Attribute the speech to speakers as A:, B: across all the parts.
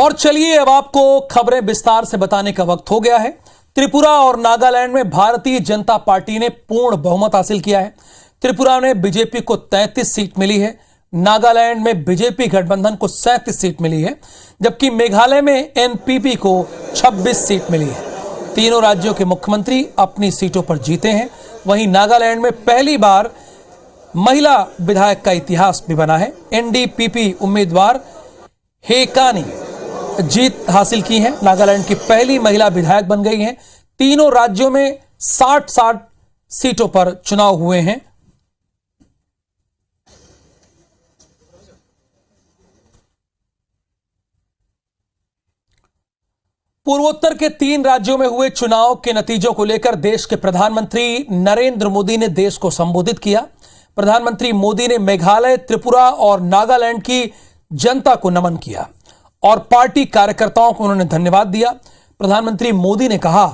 A: और चलिए अब आपको खबरें विस्तार से बताने का वक्त हो गया है। त्रिपुरा और नागालैंड में भारतीय जनता पार्टी ने पूर्ण बहुमत हासिल किया है। त्रिपुरा में बीजेपी को 33 सीट मिली है, नागालैंड में बीजेपी गठबंधन को 37 सीट मिली है, जबकि मेघालय में एनपीपी को 26 सीट मिली है। तीनों राज्यों के मुख्यमंत्री अपनी सीटों पर जीते हैं। वहीं नागालैंड में पहली बार महिला विधायक का इतिहास भी बना है। एनडीपीपी उम्मीदवार हेकानी जीत हासिल की है, नागालैंड की पहली महिला विधायक बन गई हैं। तीनों राज्यों में 60-60 सीटों पर चुनाव हुए हैं। पूर्वोत्तर के 3 राज्यों में हुए चुनाव के नतीजों को लेकर देश के प्रधानमंत्री नरेंद्र मोदी ने देश को संबोधित किया। प्रधानमंत्री मोदी ने मेघालय, त्रिपुरा और नागालैंड की जनता को नमन किया और पार्टी कार्यकर्ताओं को उन्होंने धन्यवाद दिया। प्रधानमंत्री मोदी ने कहा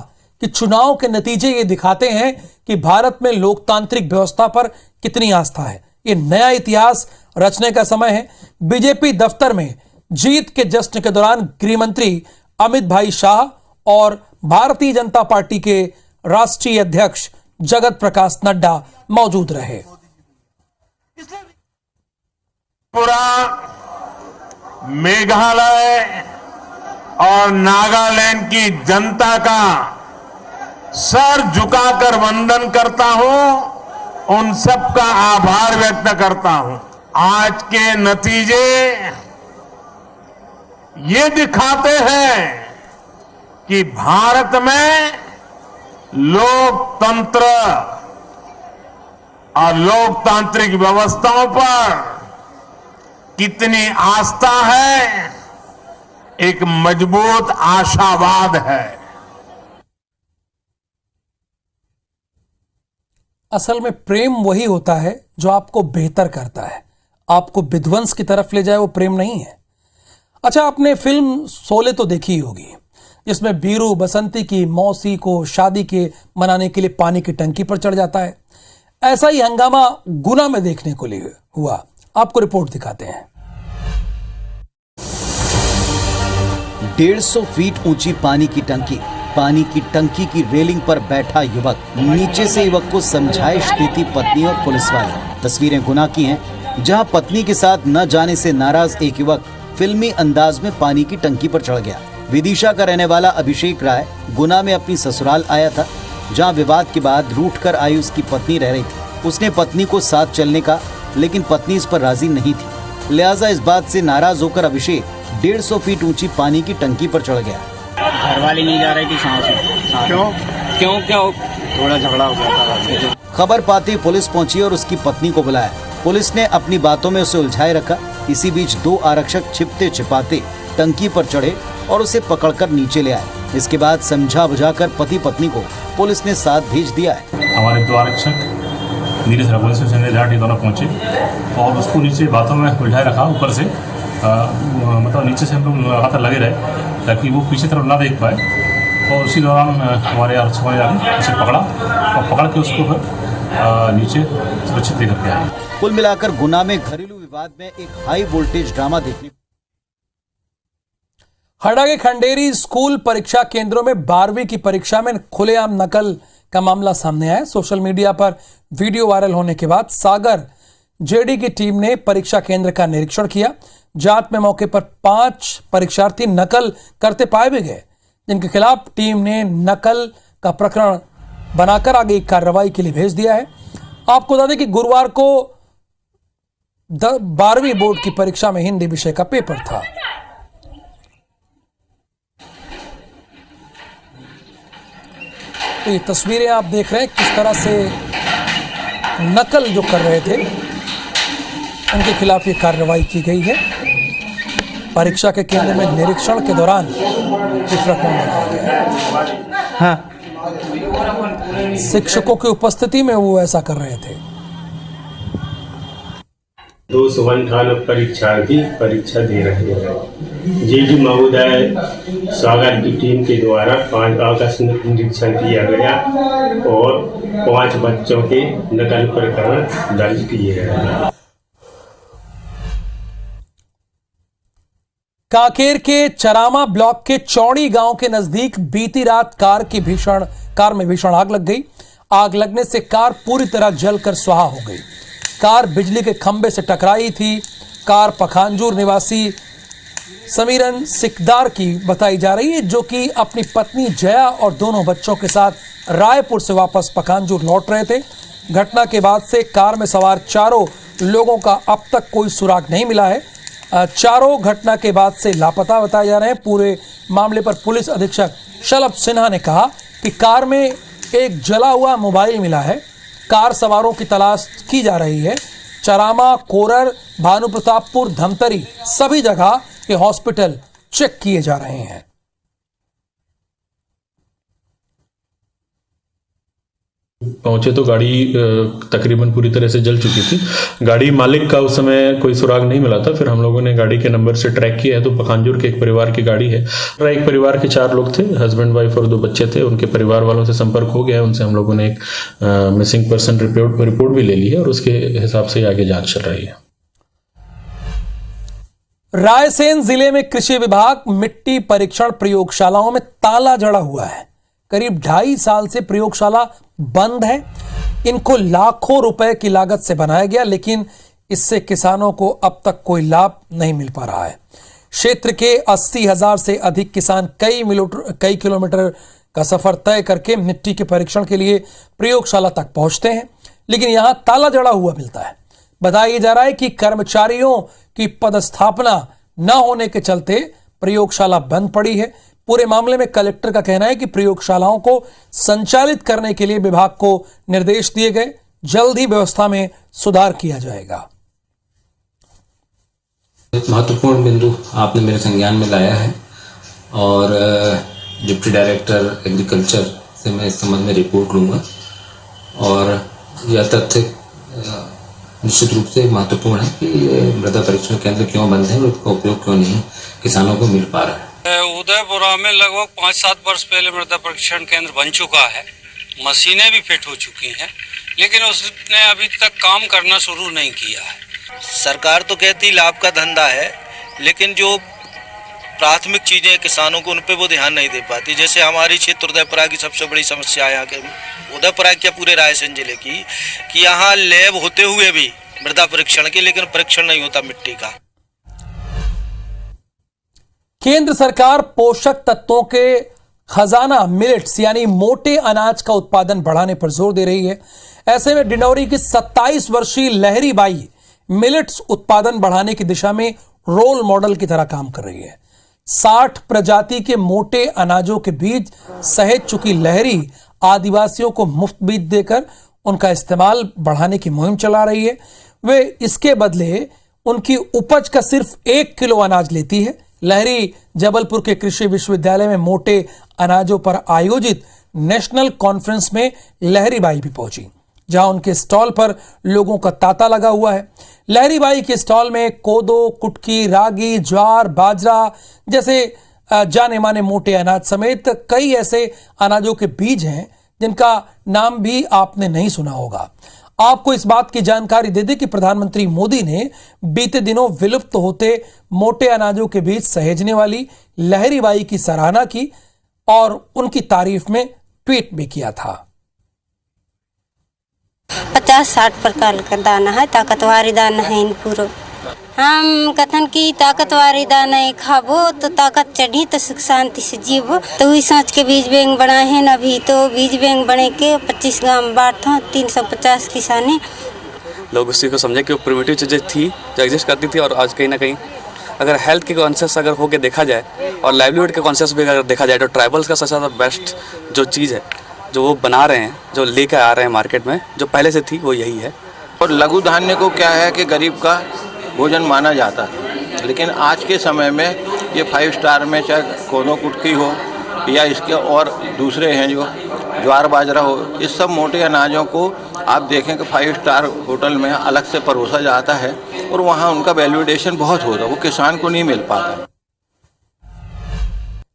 A: कि चुनाव के नतीजे ये दिखाते हैं कि भारत में लोकतांत्रिक व्यवस्था पर कितनी आस्था है। ये नया इतिहास रचने का समय है। बीजेपी दफ्तर में जीत के जश्न के दौरान गृह मंत्री अमित भाई शाह और भारतीय जनता पार्टी के राष्ट्रीय अध्यक्ष जगत प्रकाश नड्डा मौजूद रहे।
B: पूरा मेघालय और नागालैंड की जनता का सर झुकाकर वंदन करता हूं, उन सबका आभार व्यक्त करता हूं। आज के नतीजे ये दिखाते हैं कि भारत में लोकतंत्र और लोकतांत्रिक व्यवस्थाओं पर कितनी आस्था है, एक मजबूत आशावाद है।
A: असल में प्रेम वही होता है जो आपको बेहतर करता है, आपको विध्वंस की तरफ ले जाए वो प्रेम नहीं है। अच्छा, आपने फिल्म शोले तो देखी ही होगी, जिसमें बीरू बसंती की मौसी को शादी के मनाने के लिए पानी की टंकी पर चढ़ जाता है। ऐसा ही हंगामा गुना में देखने को लिए हुआ। आपको रिपोर्ट दिखाते हैं।
C: 150 फीट ऊंची पानी की टंकी की रेलिंग पर बैठा युवक, नीचे से युवक को समझाइश देती पत्नी और पुलिस वाले। तस्वीरें गुना की हैं, जहां पत्नी के साथ न जाने से नाराज एक युवक फिल्मी अंदाज में पानी की टंकी पर चढ़ गया। विदिशा का रहने वाला अभिषेक राय गुना में अपनी ससुराल आया था, जहां विवाद के बाद रूठकर आई उसकी पत्नी रह रही थी। उसने पत्नी को साथ चलने का, लेकिन पत्नी इस पर राजी नहीं थी। लिहाजा इस बात से नाराज होकर अभिषेक 150 फीट ऊंची पानी की टंकी पर चढ़ गया।
D: घर वाली नहीं जा रही थी साथ। क्यों थोड़ा झगड़ा हो गया था।
C: खबर पाते पुलिस पहुंची और उसकी पत्नी को बुलाया। पुलिस ने अपनी बातों में उसे उलझाए रखा। इसी बीच 2 आरक्षक छिपते छिपाते टंकी पर चढ़े और उसे पकड़कर नीचे ले आए। इसके बाद समझा बुझाकर पति पत्नी को पुलिस ने साथ भेज दिया है।
E: हमारे 2 आरक्षक नीरज पुलिस स्टेशन जाट दोनों पहुंचे और उसको नीचे बातों में उलझाए रखा। ऊपर से मतलब नीचे से हम लोग लगातार लगे रहे ताकि वो पीछे तरफ ना देख पाए, और उसी दौरान हमारे आरक्षकों ने जाकर उसे पकड़ा और पकड़ के उसको फिर नीचे सुरक्षित लेकर के आए।
C: कुल मिलाकर गुना में घरेलू विवाद में एक हाई वोल्टेज ड्रामा देखने।
A: हरदा के खंडेरी स्कूल परीक्षा केंद्रों में 12वीं की परीक्षा में खुलेआम नकल का मामला सामने आया। सोशल मीडिया पर वीडियो वायरल होने के बाद सागर जेडी की टीम ने परीक्षा केंद्र का निरीक्षण किया। जांच में मौके पर 5 परीक्षार्थी नकल करते पाए भी गए, जिनके खिलाफ टीम ने नकल का प्रकरण बनाकर आगे कार्रवाई के लिए भेज दिया है। आपको बता दें कि गुरुवार को 12वीं बोर्ड की परीक्षा में हिंदी विषय का पेपर था। तो ये तस्वीरें आप देख रहे हैं किस तरह से नकल जो कर रहे थे उनके खिलाफ ये कार्रवाई की गई है। परीक्षा के केंद्र में निरीक्षण के दौरान ये प्रकरण बनाया गया। शिक्षकों की उपस्थिति में वो ऐसा कर रहे थे।
F: 258 परीक्षार्थी परीक्षा दे रहे हैं। जेडी महोदय सागर की टीम के द्वारा 5 आकस्मिक निरीक्षण किया गया और 5 बच्चों के नकल प्रकरण दर्ज किए गए।
A: कांकेर के चरामा ब्लॉक के चौड़ी गांव के नजदीक बीती रात कार में भीषण आग लग गई। आग लगने से कार पूरी तरह जलकर स्वाहा हो गई। कार बिजली के खंभे से टकराई थी। कार पखांजूर निवासी समीरन सिकदार की बताई जा रही है, जो कि अपनी पत्नी जया और दोनों बच्चों के साथ रायपुर से वापस पखांजूर लौट रहे थे। घटना के बाद से कार में सवार चारों लोगों का अब तक कोई सुराग नहीं मिला है। चारों घटना के बाद से लापता बताए जा रहे हैं। पूरे मामले पर पुलिस अधीक्षक शलभ सिन्हा ने कहा कि कार में एक जला हुआ मोबाइल मिला है। कार सवारों की तलाश की जा रही है। चरामा, कोरर, भानु प्रतापपुर, धमतरी सभी जगह के हॉस्पिटल चेक किए जा रहे हैं।
G: पहुंचे तो गाड़ी तकरीबन पूरी तरह से जल चुकी थी। गाड़ी मालिक का उस समय कोई सुराग नहीं मिला था। फिर हम लोगों ने गाड़ी के नंबर से ट्रैक किया है तो पखांजूर के एक परिवार की गाड़ी है। एक परिवार के 4 लोग थे, हस्बैंड वाइफ और 2 बच्चे थे। उनके परिवार वालों से संपर्क हो गया है। उनसे हम लोगों ने एक मिसिंग पर्सन रिपोर्ट भी ले ली है और उसके हिसाब से आगे जांच चल रही है।
A: रायसेन जिले में कृषि विभाग मिट्टी परीक्षण प्रयोगशालाओं में ताला जड़ा हुआ है। करीब 2.5 साल से प्रयोगशाला बंद है। इनको लाखों रुपए की लागत से बनाया गया, लेकिन इससे किसानों को अब तक कोई लाभ नहीं मिल पा रहा है। क्षेत्र के 80,000 से अधिक किसान कई किलोमीटर का सफर तय करके मिट्टी के परीक्षण के लिए प्रयोगशाला तक पहुंचते हैं, लेकिन यहां ताला जड़ा हुआ मिलता है। बताया जा रहा है कि कर्मचारियों की पदस्थापना न होने के चलते प्रयोगशाला बंद पड़ी है। पूरे मामले में कलेक्टर का कहना है कि प्रयोगशालाओं को संचालित करने के लिए विभाग को निर्देश दिए गए। जल्द ही व्यवस्था में सुधार किया जाएगा।
H: महत्वपूर्ण बिंदु आपने मेरे संज्ञान में लाया है और डिप्टी डायरेक्टर एग्रीकल्चर से मैं इस संबंध में रिपोर्ट लूँगा और यह तथ्य निश्चित रूप से महत्वपूर्ण है कि मृदा परीक्षण केंद्र क्यों बंद है और उसका उपयोग क्यों नहीं किसानों को मिल पा रहा है।
I: उदयपुरा में लगभग 5-7 वर्ष पहले मृदा परीक्षण केंद्र बन चुका है। मशीनें भी फिट हो चुकी हैं, लेकिन उसने अभी तक काम करना शुरू नहीं किया है।
J: सरकार तो कहती लाभ का धंधा है, लेकिन जो प्राथमिक चीजें किसानों को उन पे वो ध्यान नहीं दे पाती। जैसे हमारी क्षेत्र उदयपुरा की सबसे बड़ी समस्या है यहाँ के उदयपुरा के पूरे रायसेन जिले की कि यहाँ लैब होते हुए भी मृदा परीक्षण के, लेकिन परीक्षण नहीं होता मिट्टी का।
A: केंद्र सरकार पोषक तत्वों के खजाना मिलेट्स यानी मोटे अनाज का उत्पादन बढ़ाने पर जोर दे रही है। ऐसे में डिंडौरी की 27 वर्षीय लहरी बाई मिलेट्स उत्पादन बढ़ाने की दिशा में रोल मॉडल की तरह काम कर रही है। 60 प्रजाति के मोटे अनाजों के बीज सहेज चुकी लहरी आदिवासियों को मुफ्त बीज देकर उनका इस्तेमाल बढ़ाने की मुहिम चला रही है। वे इसके बदले उनकी उपज का सिर्फ 1 किलो अनाज लेती है। लहरी जबलपुर के कृषि विश्वविद्यालय में मोटे अनाजों पर आयोजित नेशनल कॉन्फ्रेंस में लहरी बाई भी पहुंची, जहां उनके स्टॉल पर लोगों का तांता लगा हुआ है। लहरी बाई के स्टॉल में कोदो, कुटकी, रागी, ज्वार, बाजरा जैसे जाने माने मोटे अनाज समेत कई ऐसे अनाजों के बीज हैं जिनका नाम भी आपने नहीं सुना होगा। आपको इस बात की जानकारी दे दें कि प्रधानमंत्री मोदी ने बीते दिनों विलुप्त होते मोटे अनाजों के बीज सहेजने वाली लहरी बाई की सराहना की और उनकी तारीफ में ट्वीट भी किया था।
K: 50-60 प्रकार का दाना है, ताकतवारी दाना है इन पूरा। हम कथन की ताकतवारी दाना खाबो तो ताकत चढ़ी तो सुख शांति से जीवो। तो वही सोच के बीज बैंक बनाए हैं। अभी तो बीज बैंक बने के 25 गांव में बांटा 350 किसानी।
L: लोग उसी को समझे कि वो प्रिमिटिव चीज़ें थी जो एग्जिस्ट करती थी और आज कहीं ना कहीं अगर हेल्थ के कॉन्शियस अगर होके देखा जाए और लाइवलीहुड के कॉन्शियस भी अगर देखा जाए तो ट्राइबल्स का सबसे ज़्यादा बेस्ट जो चीज़ है जो वो बना रहे हैं, जो लेकर आ रहे हैं मार्केट में, जो पहले से थी वो यही है।
M: और लघु धान्य को क्या है कि गरीब का भोजन माना जाता है, लेकिन आज के समय में ये 5 स्टार में चाहे कोदो कुटकी हो या इसके और दूसरे हैं जो ज्वार बाजरा हो, इस सब मोटे अनाजों को आप देखें कि 5 स्टार होटल में अलग से परोसा जाता है और वहाँ उनका वैल्यूडेशन बहुत होता है, वो किसान को नहीं मिल पाता।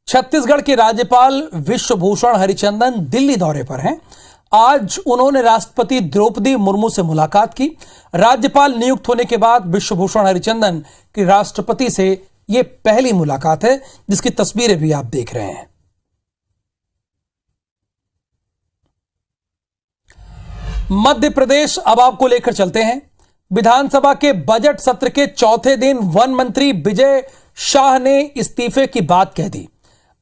A: छत्तीसगढ़ के राज्यपाल विश्वभूषण हरिचंदन दिल्ली दौरे पर हैं। आज उन्होंने राष्ट्रपति द्रौपदी मुर्मू से मुलाकात की। राज्यपाल नियुक्त होने के बाद विश्वभूषण हरिचंदन की राष्ट्रपति से ये पहली मुलाकात है जिसकी तस्वीरें भी आप देख रहे हैं। मध्य प्रदेश अब आपको लेकर चलते हैं। विधानसभा के बजट सत्र के चौथे दिन वन मंत्री विजय शाह ने इस्तीफे की बात कह दी।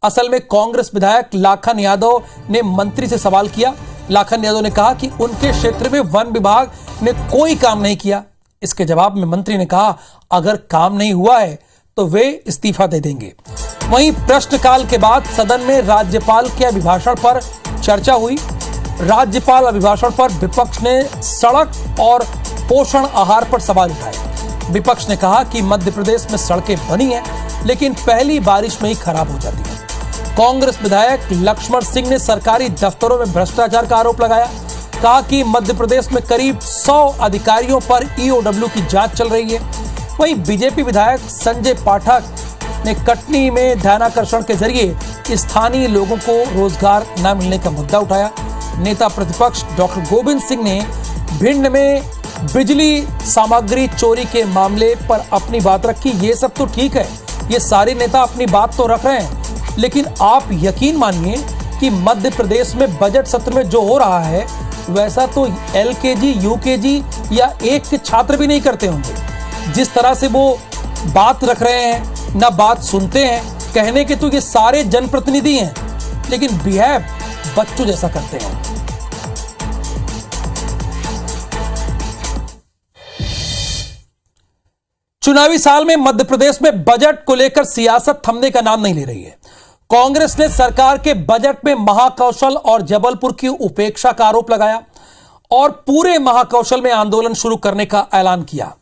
A: असल में कांग्रेस विधायक लाखन यादव ने मंत्री से सवाल किया। लाखन यादव ने कहा कि उनके क्षेत्र में वन विभाग ने कोई काम नहीं किया। इसके जवाब में मंत्री ने कहा अगर काम नहीं हुआ है तो वे इस्तीफा दे देंगे। वहीं प्रश्नकाल के बाद सदन में राज्यपाल के अभिभाषण पर चर्चा हुई। राज्यपाल अभिभाषण पर विपक्ष ने सड़क और पोषण आहार पर सवाल उठाए। विपक्ष ने कहा कि मध्य प्रदेश में सड़कें बनी हैं लेकिन पहली बारिश में ही खराब हो जाती हैं। कांग्रेस विधायक लक्ष्मण सिंह ने सरकारी दफ्तरों में भ्रष्टाचार का आरोप लगाया। कहा कि मध्य प्रदेश में करीब 100 अधिकारियों पर ईओडब्ल्यू की जांच चल रही है। वहीं बीजेपी विधायक संजय पाठक ने कटनी में ध्यानाकर्षण के जरिए स्थानीय लोगों को रोजगार न मिलने का मुद्दा उठाया। नेता प्रतिपक्ष डॉक्टर गोविंद सिंह ने भिंड में बिजली सामग्री चोरी के मामले पर अपनी बात रखी। ये सब तो ठीक है, ये सारे नेता अपनी बात तो रख रहे हैं, लेकिन आप यकीन मानिए कि मध्य प्रदेश में बजट सत्र में जो हो रहा है वैसा तो एलकेजी, यूकेजी या एक के छात्र भी नहीं करते होंगे। जिस तरह से वो बात रख रहे हैं, ना बात सुनते हैं। कहने के तो ये सारे जनप्रतिनिधि हैं लेकिन बिहेव बच्चों जैसा करते हैं। चुनावी साल में मध्य प्रदेश में बजट को लेकर सियासत थमने का नाम नहीं ले रही है। कांग्रेस ने सरकार के बजट में महाकौशल और जबलपुर की उपेक्षा का आरोप लगाया और पूरे महाकौशल में आंदोलन शुरू करने का ऐलान किया।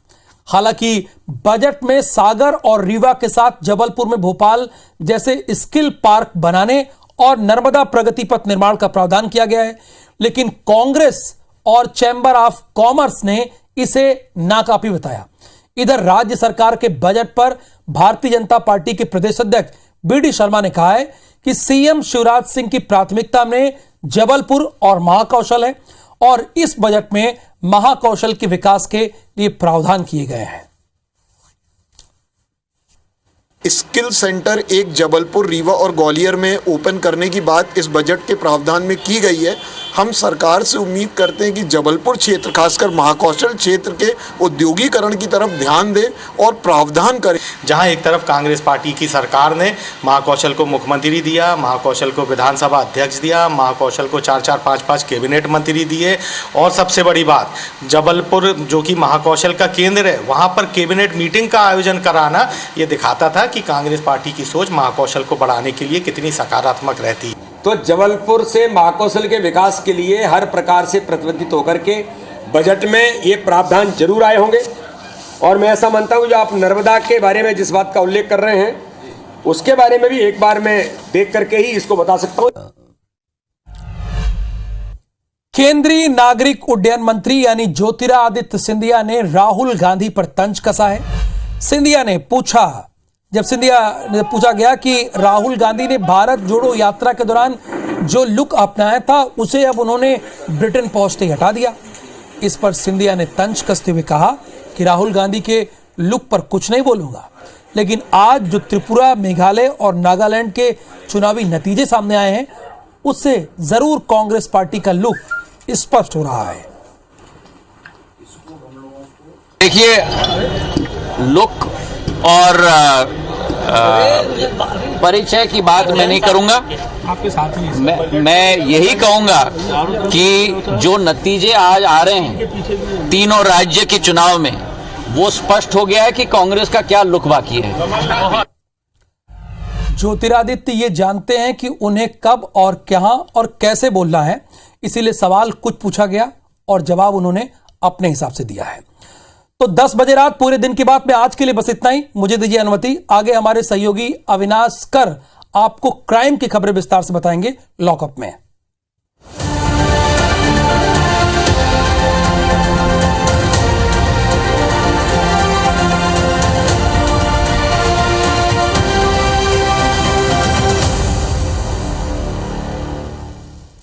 A: हालांकि बजट में सागर और रीवा के साथ जबलपुर में भोपाल जैसे स्किल पार्क बनाने और नर्मदा प्रगति पथ निर्माण का प्रावधान किया गया है, लेकिन कांग्रेस और चैंबर ऑफ कॉमर्स ने इसे नाकाफी बताया। इधर राज्य सरकार के बजट पर भारतीय जनता पार्टी के प्रदेश अध्यक्ष बीडी शर्मा ने कहा है कि सीएम शिवराज सिंह की प्राथमिकता में जबलपुर और महाकौशल है और इस बजट में महाकौशल के विकास के लिए प्रावधान किए गए हैं।
N: स्किल सेंटर एक जबलपुर, रीवा और ग्वालियर में ओपन करने की बात इस बजट के प्रावधान में की गई है। हम सरकार से उम्मीद करते हैं कि जबलपुर क्षेत्र, खासकर महाकौशल क्षेत्र के औद्योगिकरण की तरफ ध्यान दें और प्रावधान करें।
O: जहां एक तरफ कांग्रेस पार्टी की सरकार ने महाकौशल को मुख्यमंत्री दिया, महाकौशल को विधानसभा अध्यक्ष दिया, महाकौशल को 4-4, 5-5 कैबिनेट मंत्री दिए और सबसे बड़ी बात जबलपुर जो कि महाकौशल का केंद्र है वहां पर कैबिनेट मीटिंग का आयोजन कराना ये दिखाता था कि कांग्रेस पार्टी की सोच महाकौशल को बढ़ाने के लिए कितनी सकारात्मक रहती है।
P: तो जबलपुर से महाकौशल के विकास के लिए हर प्रकार से प्रतिबद्ध होकर के बजट में ये प्रावधान जरूर आए होंगे और मैं ऐसा मानता हूं जो आप नर्मदा के बारे में जिस बात का उल्लेख कर रहे हैं उसके बारे में भी एक बार मैं देख करके ही इसको बता सकता हूं।
A: केंद्रीय नागरिक उड्डयन मंत्री यानी ज्योतिरादित्य सिंधिया ने राहुल गांधी पर तंज कसा है। सिंधिया ने पूछा गया कि राहुल गांधी ने भारत जोड़ो यात्रा के दौरान जो लुक अपनाया था उसे अब उन्होंने ब्रिटेन पहुंचते ही हटा दिया। इस पर सिंधिया ने तंज कसते हुए कहा कि राहुल गांधी के लुक पर कुछ नहीं बोलूंगा, लेकिन आज जो त्रिपुरा, मेघालय और नागालैंड के चुनावी नतीजे सामने आए हैं उससे जरूर कांग्रेस पार्टी का लुक स्पष्ट हो रहा है।
Q: देखिए, लुक और परिचय की बात मैं नहीं करूंगा।
L: आपके साथ ही
Q: मैं यही कहूंगा कि जो नतीजे आज आ रहे हैं तीनों राज्य के चुनाव में वो स्पष्ट हो गया है कि कांग्रेस का क्या लुक बाकी है।
A: ज्योतिरादित्य ये जानते हैं कि उन्हें कब और कहां और कैसे बोलना है, इसीलिए सवाल कुछ पूछा गया और जवाब उन्होंने अपने हिसाब से दिया है। तो 10 बजे रात पूरे दिन की बात में आज के लिए बस इतना ही। मुझे दीजिए अनुमति। आगे हमारे सहयोगी अविनाश कर आपको क्राइम की खबरें विस्तार से बताएंगे लॉकअप में।